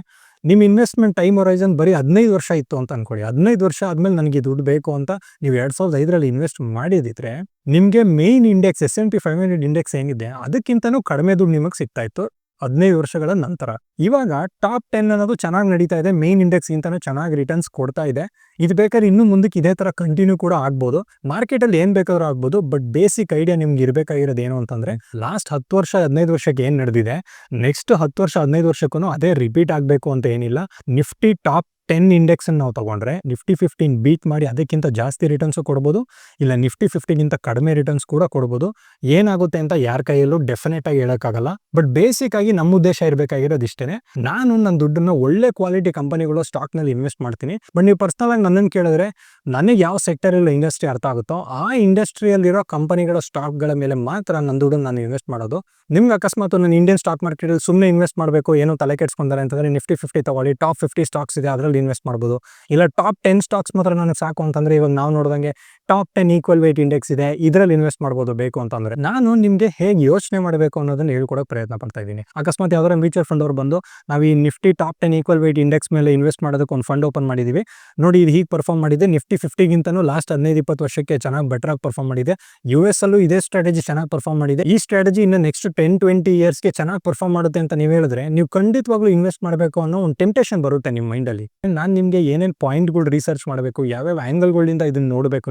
A: ನಿಮ್ ಇನ್ವೆಸ್ಟ್ಮೆಂಟ್ ಟೈಮ್ ಹೊರೈಸನ್ ಬರೀ 15 ವರ್ಷ ಇತ್ತು ಅಂತ ಅನ್ಕೊಳ್ಳಿ. 15 ವರ್ಷ ಆದ್ಮೇಲೆ ನನಗೆ ದುಡ್ಡು ಬೇಕು ಅಂತ ನೀವು 2005 ಇನ್ವೆಸ್ಟ್ ಮಾಡಿದಿದ್ರೆ ನಿಮ್ಗೆ ಮೇನ್ ಇಂಡೆಕ್ಸ್ S&P 500 ಇಂಡೆಕ್ಸ್ ಏನಿದೆ ಅದಕ್ಕಿಂತನೂ ಕಡಿಮೆ ದುಡ್ಡು ನಿಮಗೆ ಸಿಗ್ತಾ ಇತ್ತು 15 ವರ್ಷಗಳ ನಂತರ. ಇವಾಗ ಟಾಪ್ 10 ಅನ್ನೋದು ಚೆನ್ನಾಗಿ ನಡೀತಾ ಇದೆ, ಮೇನ್ ಇಂಡೆಕ್ಸ್ ಗಿಂತನೂ ಚೆನ್ನಾಗಿ ರಿಟರ್ನ್ಸ್ ಕೊಡ್ತಾ ಇದೆ. ಇದು ಬೇಕಾದ್ರೆ ಇನ್ನು ಮುಂದಕ್ಕೆ ಇದೇ ತರ ಕಂಟಿನ್ಯೂ ಕೂಡ ಆಗ್ಬೋದು. ಮಾರ್ಕೆಟ್ ಅಲ್ಲಿ ಏನ್ ಬೇಕಾದ್ರೂ ಆಗ್ಬೋದು. ಬಟ್ ಬೇಸಿಕ್ ಐಡಿಯಾ ನಿಮ್ಗೆ ಇರ್ಬೇಕಾಗಿರೋದು ಏನು ಅಂತಂದ್ರೆ ಲಾಸ್ಟ್ 10 ವರ್ಷ 15 ವರ್ಷಕ್ಕೆ ಏನ್ ನಡೆದಿದೆ ನೆಕ್ಸ್ಟ್ 10 ವರ್ಷ 15 ವರ್ಷಕ್ಕೂ ಅದೇ ರಿಪೀಟ್ ಆಗ್ಬೇಕು ಅಂತ ಏನಿಲ್ಲ. ನಿಫ್ಟಿ ಟಾಪ್ 10 ಇಂಡೆಕ್ಸ್ ನಾವು ತಗೊಂಡ್ರೆ ನಿಫ್ಟಿ 15 ಬೀಟ್ ಮಾಡಿ ಅದಕ್ಕಿಂತ ಜಾಸ್ತಿ ರಿಟರ್ನ್ಸ್ ಕೊಡ್ಬೋದು, ಇಲ್ಲ ನಿಫ್ಟಿ 50 ಗಿಂತ ಕಡಿಮೆ ರಿಟರ್ನ್ಸ್ ಕೂಡ ಕೊಡ್ಬೋದು. ಏನಾಗುತ್ತೆ ಅಂತ ಯಾರ ಕೈಯಲ್ಲೂ ಡೆಫಿನೆಟ್ ಆಗಿ ಹೇಳಕ್ಕಾಗಲ್ಲ. ಬಟ್ ಬೇಸಿಕ್ ಆಗಿ ನಮ್ಮ ಉದ್ದೇಶ ಇರಬೇಕಾಗಿರೋದು ಇಷ್ಟೇನೆ. ನಾನು ನನ್ನ ದುಡ್ಡನ್ನ ಒಳ್ಳೆ ಕ್ವಾಲಿಟಿ ಕಂಪನಿಗಳು ಸ್ಟಾಕ್ ನಲ್ಲಿ ಇನ್ವೆಸ್ಟ್ ಮಾಡ್ತೀನಿ. ಬಟ್ ನೀವು ಪರ್ಸನಲ್ ಆಗಿ ನನ್ನನ್ನು ಕೇಳಿದ್ರೆ ನನಗೆ ಯಾವ ಸೆಕ್ಟರ್ ಇಲ್ಲ ಇಂಡಸ್ಟ್ರಿ ಅರ್ಥ ಆಗುತ್ತೋ ಆ ಇಂಡಸ್ಟ್ರಿಯಲ್ಲಿರೋ ಕಂಪನಿಗಳ ಸ್ಟಾಕ್ ಗಳ ಮೇಲೆ ಮಾತ್ರ ನನ್ನ ದುಡ್ಡನ್ನು ನಾನು ಇನ್ವೆಸ್ಟ್ ಮಾಡೋದು. ನಿಮ್ಗೆ ಅಕಸ್ಮಾತ್ ನಾನು ಇಂಡಿಯನ್ ಸ್ಟಾಕ್ ಮಾರ್ಕೆಟ್ ಅಲ್ಲಿ ಸುಮ್ಮನೆ ಇನ್ವೆಸ್ಟ್ ಮಾಡಬೇಕು ಏನೋ ತಲೆ ಕೆಡ್ಸ್ಕೊಂತಾರೆ ಅಂತಂದ್ರೆ ನಿಫ್ಟಿ 50 ತಗೊಳ್ಳಿ, ಟಾಪ್ 50 ಸ್ಟಾಕ್ಸ್ ಇದೆ ಅದರಲ್ಲಿ ಇನ್ವೆಸ್ಟ್ ಮಾಡ್ಬೋದು. ಇಲ್ಲ ಟಾಪ್ 10 ಸ್ಟಾಕ್ಸ್ ಮಾತ್ರ ನನಗೆ ಸಾಕು ಅಂತಂದ್ರೆ ಇವಾಗ ನಾವು ನೋಡಿದಂಗೆ ಟಾಪ್ 10 ಈಕ್ವಲ್ ವೇಟ್ ಇಂಡೆಕ್ಸ್ ಇದೆ ಇದರಲ್ಲಿ ಇನ್ವೆಸ್ಟ್ ಮಾಡ್ಬೋದು ಬೇಕು ಅಂತಂದ್ರೆ ನಾನು ನಿಮ್ಗೆ ಹೇಗೆ ಯೋಚನೆ ಮಾಡಬೇಕು ಅನ್ನೋದನ್ನ ಹೇಳ್ಕೊಡೋಕೆ ಪ್ರಯತ್ನ ಪಡ್ತಾ ಇದ್ದೀನಿ. ಅಕಸ್ಮಾತ್ ಯಾವ್ದಾರ ಮ್ಯೂಚುವಲ್ ಫಂಡ್ ಅವ್ರು ಬಂದು ನಾವು ಈ Nifty top 10 equal weight index ಮೇಲೆ ಇನ್ವೆಸ್ಟ್ ಮಾಡೋದಕ್ಕೆ ಒಂದು ಫಂಡ್ ಓಪನ್ ಮಾಡಿದೀವಿ ನೋಡಿ, ಇದು ಹೀಗೆ ಪರ್ಫಾರ್ಮ್ ಮಾಡಿದೆ, ನಿಫ್ಟಿ 50 ಗಿಂತನೂ ಲಾಸ್ಟ್ 15-20 ವರ್ಷಕ್ಕೆ ಚೆನ್ನಾಗಿ ಬೆಟರ್ ಆಗಿ ಪರ್ಫಾರ್ಮ್ ಮಾಡಿದೆ. US ಅಲ್ಲೂ ಇದೇ ಸ್ಟ್ರಾಟಜಿ ಚೆನ್ನಾಗಿ ಪರ್ಫಾರ್ಮ್ ಮಾಡಿದೆ. ಈ ಸ್ಟ್ರಾಟಜಿ ಇನ್ನು ನೆಕ್ಸ್ಟ್ 10-20 ಇಯರ್ಸ್ಗೆ ಚೆನ್ನಾಗಿ ಪರ್ಫಾರ್ಮ್ ಮಾಡುತ್ತೆ ಅಂತ ನೀವು ಹೇಳಿದ್ರೆ ನೀವು ಖಂಡಿತವಾಗ್ಲೂ ಇನ್ವೆಸ್ಟ್ ಮಾಡಬೇಕು ಅನ್ನೋ ಒಂದು ಟೆಂಪ್ಟೇಷನ್ ಬರುತ್ತೆ ನಿಮ್ಮ ಮೈಂಡಲ್ಲಿ. ನಾನು ನಿಮಗೆ ಏನೇನು ಪಾಯಿಂಟ್ಗಳು ರಿಸರ್ಚ್ ಮಾಡಬೇಕು, ಯಾವ್ಯಾವ ಆ್ಯಂಗಲ್ಗಳಿಂದ ಇದನ್ನ ನೋಡಬೇಕು,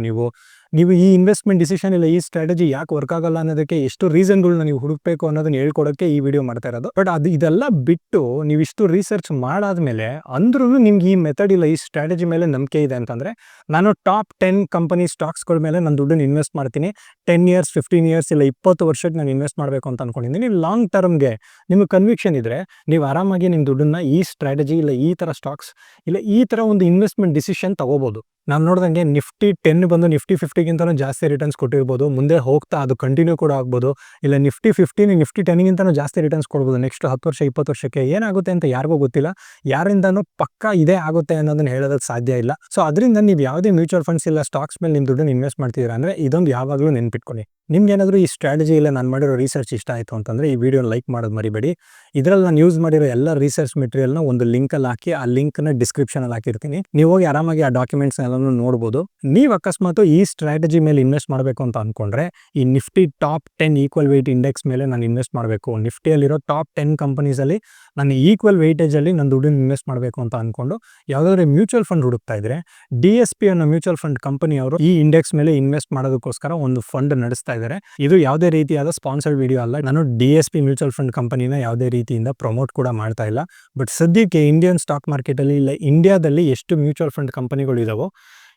A: ನೀವು ಈ ಇನ್ವೆಸ್ಟ್ಮೆಂಟ್ ಡಿಸಿಷನ್ ಇಲ್ಲ ಈ ಸ್ಟ್ರಾಟಜಿ ಯಾಕೆ ವರ್ಕ್ ಆಗಲ್ಲ ಅನ್ನೋದಕ್ಕೆ ಎಷ್ಟು ರೀಸನ್ಗಳನ್ನ ನೀವು ಹುಡುಕಬೇಕು ಅನ್ನೋದನ್ನ ಹೇಳ್ಕೊಡೋಕ್ಕೆ ಈ ವಿಡಿಯೋ ಮಾಡ್ತಾ ಇರೋದು. ಬಟ್ ಇದೆಲ್ಲ ಬಿಟ್ಟು ನೀವು ಇಷ್ಟು ರಿಸರ್ಚ್ ಮಾಡಾದ್ಮೇಲೆ ಅಂದ್ರೂ ನಿಮ್ಗೆ ಈ ಮೆಥಡ್ ಇಲ್ಲ ಈ ಸ್ಟ್ರಾಟಜಿ ಮೇಲೆ ನಂಬಿಕೆ ಇದೆ ಅಂತಂದ್ರೆ ನಾನು ಟಾಪ್ 10 ಕಂಪನಿ ಸ್ಟಾಕ್ಸ್ಗಳ ಮೇಲೆ ನಾನು ದುಡ್ಡನ್ನು ಇನ್ವೆಸ್ಟ್ ಮಾಡ್ತೀನಿ. 10 ಇಯರ್ಸ್ 15 ಇಯರ್ಸ್ ಇಲ್ಲ 20 ವರ್ಷಕ್ಕೆ ನಾನು ಇನ್ವೆಸ್ಟ್ ಮಾಡಬೇಕು ಅಂತ ಅನ್ಕೊಂಡಿದ್ದೀನಿ. ಲಾಂಗ್ ಟರ್ಮ್ಗೆ ನಿಮಗೆ ಕನ್ವಿಕ್ಷನ್ ಇದ್ರೆ ನೀವು ಆರಾಮಾಗಿ ನಿಮ್ಮ ದುಡ್ಡನ್ನ ಈ ಸ್ಟ್ರಾಟಜಿ ಇಲ್ಲ ಈ ತರ ಸ್ಟಾಕ್ಸ್ ಇಲ್ಲ ಈ ತರ ಒಂದು ಇನ್ವೆಸ್ಟ್ಮೆಂಟ್ ಡಿಸಿಷನ್ ತಗೋಬಹುದು. ನಾನು ನೋಡಿದಂಗೆ ನಿಫ್ಟಿ 10 ಬಂದು ನಿಫ್ಟಿ 50 ಗಿಂತನೂ ಜಾಸ್ತಿ ರಿಟರ್ನ್ಸ್ ಕೊಟ್ಟಿರ್ಬೋದು, ಮುಂದೆ ಹೋಗ್ತಾ ಅದು ಕಂಟಿನ್ಯೂ ಕೂಡ ಆಗ್ಬೋದು. ಇಲ್ಲ ನಿಫ್ಟಿ 15 ನಿಫ್ಟಿ 10 ಗಿಂತನೂ ಜಾಸ್ತಿ ರಿಟರ್ನ್ಸ್ ಕೊಡ್ಬೋದು ನೆಕ್ಸ್ಟ್ 10 ವರ್ಷ 20 ವರ್ಷಕ್ಕೆ. ಏನಾಗುತ್ತೆ ಅಂತ ಯಾರಿಗೂ ಗೊತ್ತಿಲ್ಲ, ಯಾರಿಂದನೂ ಪಕ್ಕಾ ಇದೇ ಆಗುತ್ತೆ ಅನ್ನೋದನ್ನ ಹೇಳೋದಕ್ಕೆ ಸಾಧ್ಯ ಇಲ್ಲ. ಸೊ ಅದರಿಂದ ನೀವು ಯಾವುದೇ ಮ್ಯೂಚುವಲ್ ಫಂಡ್ಸ್ ಇಲ್ಲ ಸ್ಟಾಕ್ಸ್ ಮೇಲೆ ನಿಮ್ಮ ದುಡ್ಡನ್ನು ಇನ್ವೆಸ್ಟ್ ಮಾಡ್ತಿದ್ದೀರಾ ಅಂದ್ರೆ ಇದೊಂದು ಯಾವಾಗಲೂ ನೆನ್ಪಿಟ್ಕೊಳ್ಳಿ. ನಿಮ್ಗೆ ಏನಾದರೂ ಈ ಸ್ಟ್ರಾಟಜಿ ಇಲ್ಲ ನಾನು ಮಾಡಿರೋ ರಿಸರ್ಚ್ ಇಷ್ಟ ಆಯಿತು ಅಂತಂದರೆ ಈ ವಿಡಿಯೋ ಲೈಕ್ ಮಾಡೋದು ಮರಿಬೇಡಿ. ಇದರಲ್ಲಿ ನಾನು ಯೂಸ್ ಮಾಡಿರೋ ಎಲ್ಲ ರಿಸರ್ಚ್ ಮೆಟೀರಿಯಲ್ನ ಒಂದು ಲಿಂಕಲ್ಲಿ ಹಾಕಿ ಆ ಲಿಂಕ್ನ ಡಿಸ್ಕ್ರಿಪ್ಷನಲ್ಲಿ ಹಾಕಿರ್ತೀನಿ. ನೀವು ಹೋಗಿ ಆರಾಮಾಗಿ ಆ ಡಾಕ್ಯುಮೆಂಟ್ಸ್ ಎಲ್ಲನೂ ನೋಡ್ಬೋದು. ನೀವು ಅಕಸ್ಮಾತ್ ಈ ಸ್ಟ್ರಾಟಜಿ ಮೇಲೆ ಇನ್ವೆಸ್ಟ್ ಮಾಡಬೇಕು ಅಂತ ಅಂದ್ಕೊಂಡ್ರೆ ಈ Nifty top 10 equal weight index ಮೇಲೆ ನಾನು ಇನ್ವೆಸ್ಟ್ ಮಾಡಬೇಕು, ನಿಫ್ಟಿಯಲ್ಲಿರೋ ಟಾಪ್ 10 ಕಂಪನೀಸಲ್ಲಿ ನಾನು ಈಕ್ವಲ್ ವೇಟೇಜಲ್ಲಿ ನಾನು ದುಡ್ಡನ್ನು ಇನ್ವೆಸ್ಟ್ ಮಾಡಬೇಕು ಅಂತ ಅಂದ್ಕೊಂಡು ಯಾವುದಾದ್ರೂ ಮ್ಯೂಚುವಲ್ ಫಂಡ್ ಹುಡುಕ್ತಾ ಇದ್ರೆ DSP ಅನ್ನೋ ಮ್ಯೂಚುವಲ್ ಫಂಡ್ ಕಂಪನಿ ಅವರು ಈ ಇಂಡೆಕ್ಸ್ ಮೇಲೆ ಇನ್ವೆಸ್ಟ್ ಮಾಡೋದಕ್ಕೋಸ್ಕರ ಒಂದು ಫಂಡ್ ನಡೆಸ್ತಾ ಇದ್ದಾರೆ. ಇದು ಯಾವುದೇ ರೀತಿಯಾದ ಸ್ಪಾನ್ಸರ್ಡ್ ವಿಡಿಯೋ ಅಲ್ಲ. ನಾನು DSP ಮ್ಯೂಚುವಲ್ ಫಂಡ್ ಕಂಪನಿನ ಯಾವುದೇ ರೀತಿಯಿಂದ ಪ್ರಮೋಟ್ ಕೂಡ ಮಾಡ್ತಾ ಇಲ್ಲ. ಬಟ್ ಸದ್ಯಕ್ಕೆ ಇಂಡಿಯನ್ ಸ್ಟಾಕ್ ಮಾರ್ಕೆಟ್ ಅಲ್ಲಿ ಇಲ್ಲ ಇಂಡಿಯಾದಲ್ಲಿ ಎಷ್ಟು ಮ್ಯೂಚುವಲ್ ಫಂಡ್ ಕಂಪನಿಗಳು ಇದಾವೋ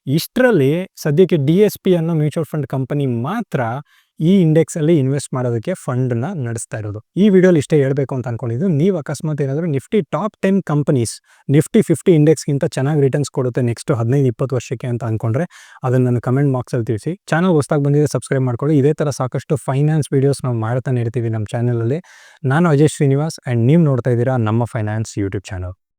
A: ಇಷ್ಟರಲ್ಲಿ ಸದ್ಯಕ್ಕೆ DSP ಅನ್ನೋ ಮ್ಯೂಚುವಲ್ ಫಂಡ್ ಕಂಪನಿ ಮಾತ್ರ ಈ ಇಂಡೆಕ್ಸ್ ಅಲ್ಲಿ ಇನ್ವೆಸ್ಟ್ ಮಾಡೋದಕ್ಕೆ ಫಂಡ್ ನ ನಡೆಸ್ತಾ ಇರೋದು. ಈ ವಿಡಿಯೋಲಿ ಇಷ್ಟೇ ಹೇಳ್ಬೇಕು ಅಂತ ಅನ್ಕೊಂಡಿದ್ದು. ನೀವು ಅಕಸ್ಮಾತ್ ಏನಾದರೂ ನಿಫ್ಟಿ ಟಾಪ್ 10 ಕಂಪನೀಸ್ ನಿಫ್ಟಿ 50 ಇಂಡೆಕ್ಸ್ಗಿಂತ ಚೆನ್ನಾಗಿ ರಿಟರ್ನ್ಸ್ ಕೊಡುತ್ತೆ ನೆಕ್ಸ್ಟ್ 15-20 ವರ್ಷಕ್ಕೆ ಅಂತ ಅನ್ಕೊಂಡ್ರೆ ಅದನ್ನ ನಾನು ಕಮೆಂಟ್ ಬಾಕ್ಸಲ್ಲಿ ತಿಳಿಸಿ. ಚಾನಲ್ ಹೊಸದಾಗಿ ಬಂದಿದೆ ಸಬ್ಸ್ಕ್ರೈಬ್ ಮಾಡ್ಕೊಳ್ಳಿ. ಇದೇ ಥರ ಸಾಕಷ್ಟು ಫೈನಾನ್ಸ್ ವಿಡಿಯೋಸ್ ನಾವು ಮಾಡ್ತಾನೆ ಇರ್ತೀವಿ ನಮ್ಮ ಚಾನಲಲ್ಲಿ. ನಾನು ಅಜಯ್ ಶ್ರೀನಿವಾಸ್ ಆ್ಯಂಡ್ ನೀವು ನೋಡ್ತಾ ಇದ್ದೀರಾ ನಮ್ಮ ಫೈನಾನ್ಸ್ ಯೂಟ್ಯೂಬ್ ಚಾನಲ್.